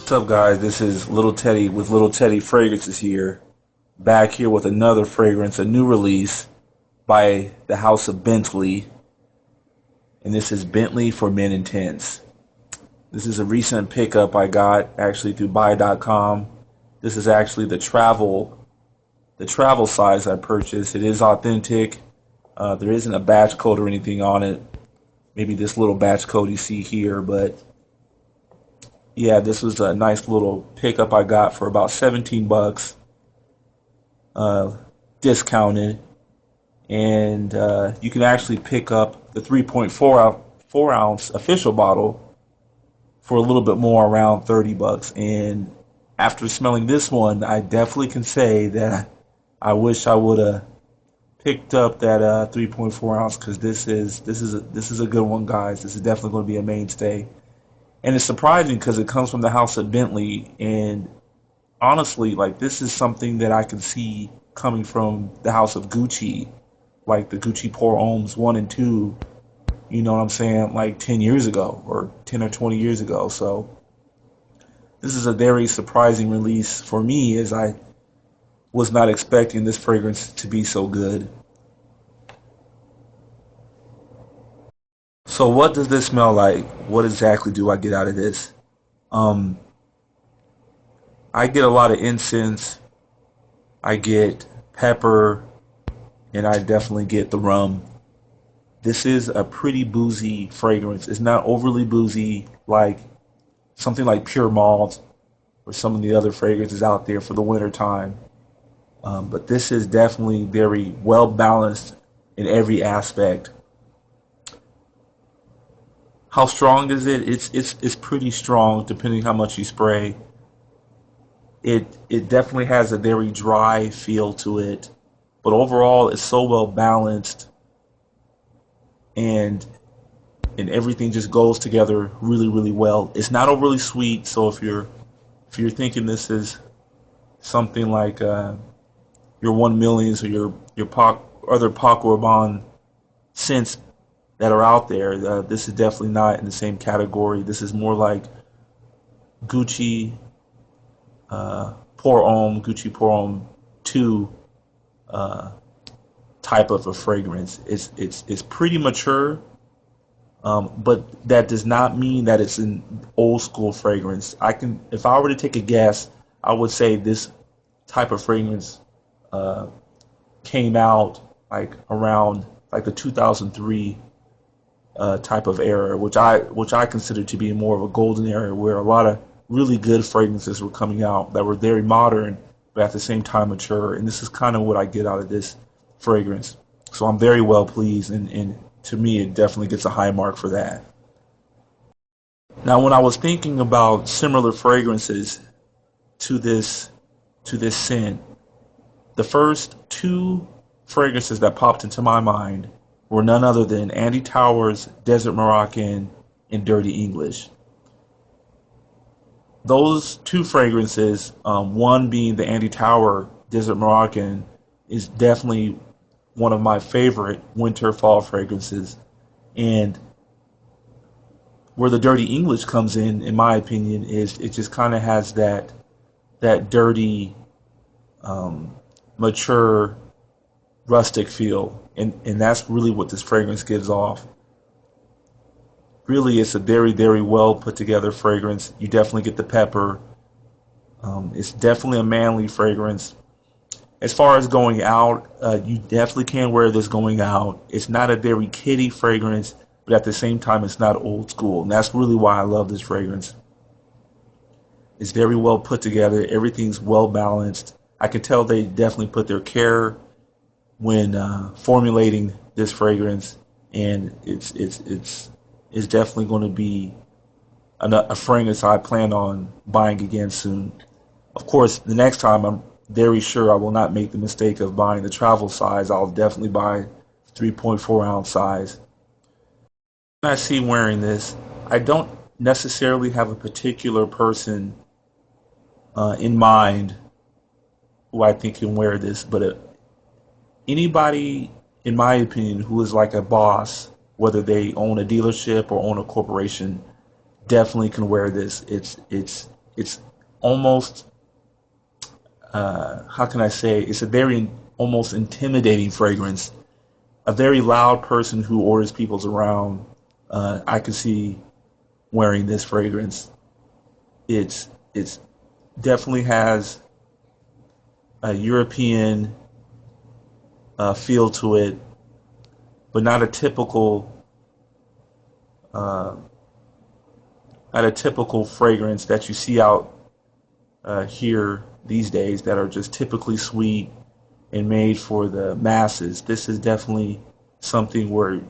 What's up, guys? This is Little Teddy with Little Teddy Fragrances here, back here with another fragrance, a new release by the House of Bentley, and this is Bentley for Men Intense. This is a recent pickup I got actually through buy.com. This is actually the travel size I purchased. It is authentic. There isn't a batch code or anything on it. Maybe this little batch code you see here, but yeah, this was a nice little pickup I got for about 17 bucks, uh, discounted, and you can actually pick up the 3.4 ounce official bottle for a little bit more, around 30 bucks. And after smelling this one, I definitely can say that I wish I would have picked up that 3.4 ounce, because this is a good one, guys. This is definitely going to be a mainstay. And it's surprising because it comes from the house of Bentley, and honestly, like, this is something that I can see coming from the house of Gucci, like the Gucci Pour Homes 1 and 2, you know what I'm saying, like 10 years ago or 10 or 20 years ago. So this is a very surprising release for me, as I was not expecting this fragrance to be so good. So what does this smell like? What exactly do I get out of this? Um, I get a lot of incense, I get pepper, and I definitely get the rum. This is a pretty boozy fragrance. It's not overly boozy like something like Pure Malt or some of the other fragrances out there for the winter time. But this is definitely very well balanced in every aspect. How strong is it? It's pretty strong depending how much you spray. It definitely has a very dry feel to it, but overall it's so well balanced, and everything just goes together really well. It's not overly sweet, so if you're thinking this is something like your 1 millions or your other Pac Rabanne scents that are out there, this is definitely not in the same category. This is more like Gucci Gucci Pour Homme 2 uh, type of a fragrance. It's pretty mature, but that does not mean that it's an old school fragrance. If I were to take a guess, I would say this type of fragrance uh, came out like around like the 2003 type of era, which I consider to be more of a golden era, where a lot of really good fragrances were coming out that were very modern, but at the same time mature. And this is kind of what I get out of this fragrance. So I'm very well pleased, and to me, it definitely gets a high mark for that. Now, when I was thinking about similar fragrances to this scent, the first two fragrances that popped into my mind were none other than Andy Towers' Desert Moroccan and Dirty English. Those two fragrances, one being the Andy Tower Desert Moroccan, is definitely one of my favorite winter fall fragrances. And where the Dirty English comes in my opinion, is it just kind of has that dirty, mature, rustic feel, and that's really what this fragrance gives off. Really, it's a very well put together fragrance. You definitely get the pepper. It's definitely a manly fragrance. As far as going out, you definitely can wear this going out. It's not a very kiddie fragrance, but at the same time, it's not old school, and that's really why I love this fragrance. It's very well put together. Everything's well balanced. I can tell they definitely put their care when formulating this fragrance, and it's definitely going to be a fragrance I plan on buying again soon. Of course, the next time, I'm very sure I will not make the mistake of buying the travel size. I'll definitely buy 3.4 ounce size. When I see wearing this, I don't necessarily have a particular person in mind who I think can wear this, but anybody, in my opinion, who is like a boss, whether they own a dealership or own a corporation, definitely can wear this. it's almost how can I say? It's a very almost intimidating fragrance. A very loud person who orders people's around. I could see wearing this fragrance. It's definitely has a European feel to it, but not a typical uh, not a typical fragrance that you see out here these days that are just typically sweet and made for the masses. This is definitely something where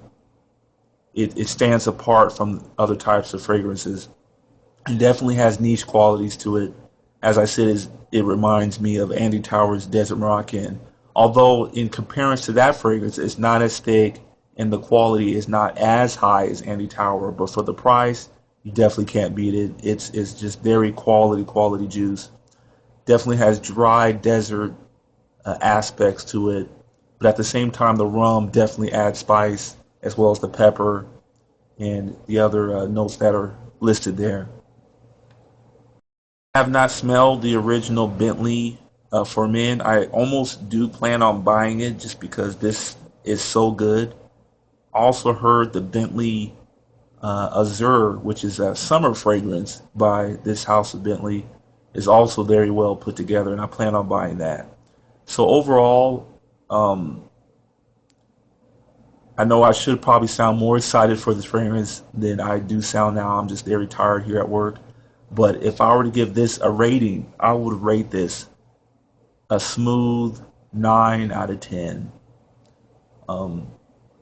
it stands apart from other types of fragrances. It definitely has niche qualities to it. As I said, it reminds me of Andy Towers' Desert Moroccan. Although in comparison to that fragrance, it's not as thick and the quality is not as high as Andy Tower, but for the price, you definitely can't beat it. It's just very quality juice. Definitely has dry desert aspects to it, but at the same time, the rum definitely adds spice as well as the pepper and the other notes that are listed there. I have not smelled the original Bentley for men. I almost do plan on buying it just because this is so good. I also heard the Bentley Azure, which is a summer fragrance by this house of Bentley, is also very well put together, and I plan on buying that. So overall, um, I know I should probably sound more excited for this fragrance than I do sound now. I'm just very tired here at work. But if I were to give this a rating, I would rate this a smooth 9 out of 10. Um,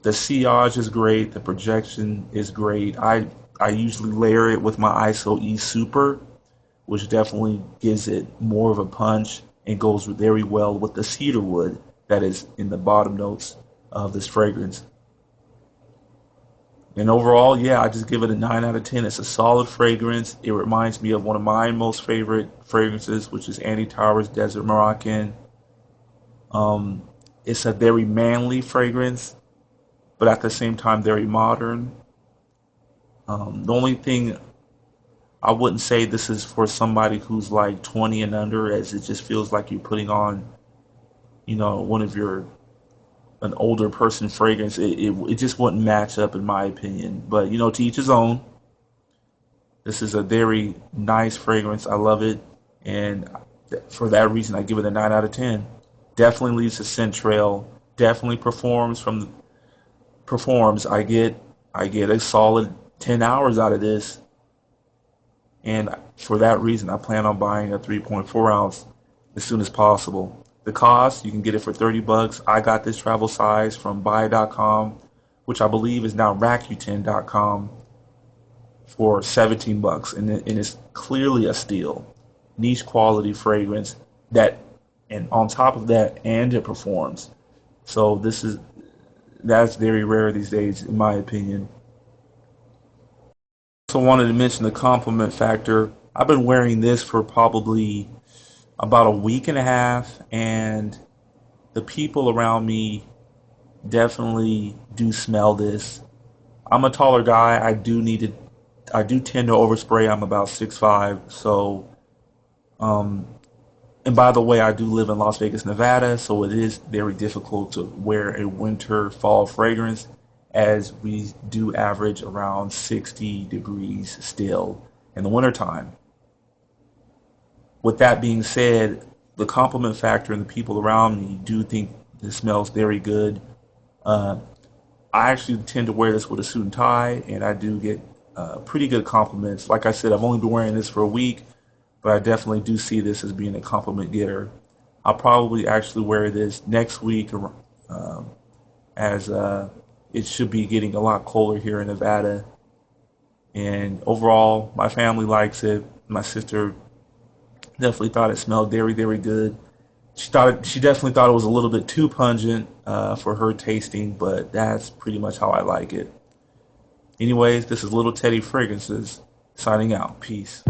the sillage is great. The projection is great. I usually layer it with my ISO E Super, which definitely gives it more of a punch and goes very well with the cedar wood that is in the bottom notes of this fragrance. And overall, yeah, I just give it a 9 out of 10. It's a solid fragrance. It reminds me of one of my most favorite fragrances, which is Andy Towers Desert Moroccan. Um, it's a very manly fragrance, but at the same time, very modern. The only thing I wouldn't say this is for somebody who's like 20 and under, as it just feels like you're putting on, one of your an older person fragrance. It just wouldn't match up in my opinion. But to each his own. This is a very nice fragrance. I love it, and for that reason, I give it a 9 out of 10. Definitely leaves a scent trail. Definitely performs. I get a solid 10 hours out of this, and for that reason, I plan on buying a 3.4 ounce as soon as possible. The cost, you can get it for $30. I got this travel size from buy.com, which I believe is now Rakuten.com, for $17, and it's clearly a steal. Niche quality fragrance that, and on top of that, and it performs. So that's very rare these days, in my opinion. Also wanted to mention the compliment factor. I've been wearing this for probably about a week and a half, and the people around me definitely do smell this. I'm a taller guy. I do tend to overspray. I'm about 6'5", so um, and by the way, I do live in Las Vegas, Nevada, so it is very difficult to wear a winter fall fragrance as we do average around 60 degrees still in the wintertime. With that being said, the compliment factor and the people around me do think this smells very good. Uh, I actually tend to wear this with a suit and tie, and I do get pretty good compliments. Like I said, I've only been wearing this for a week, but I definitely do see this as being a compliment getter. I'll probably actually wear this next week, um, as it should be getting a lot colder here in Nevada. And overall, my family likes it. My sister definitely thought it smelled very, very good. She definitely thought it was a little bit too pungent for her tasting, but that's pretty much how I like it. Anyways, this is Little Teddy Fragrances signing out. Peace.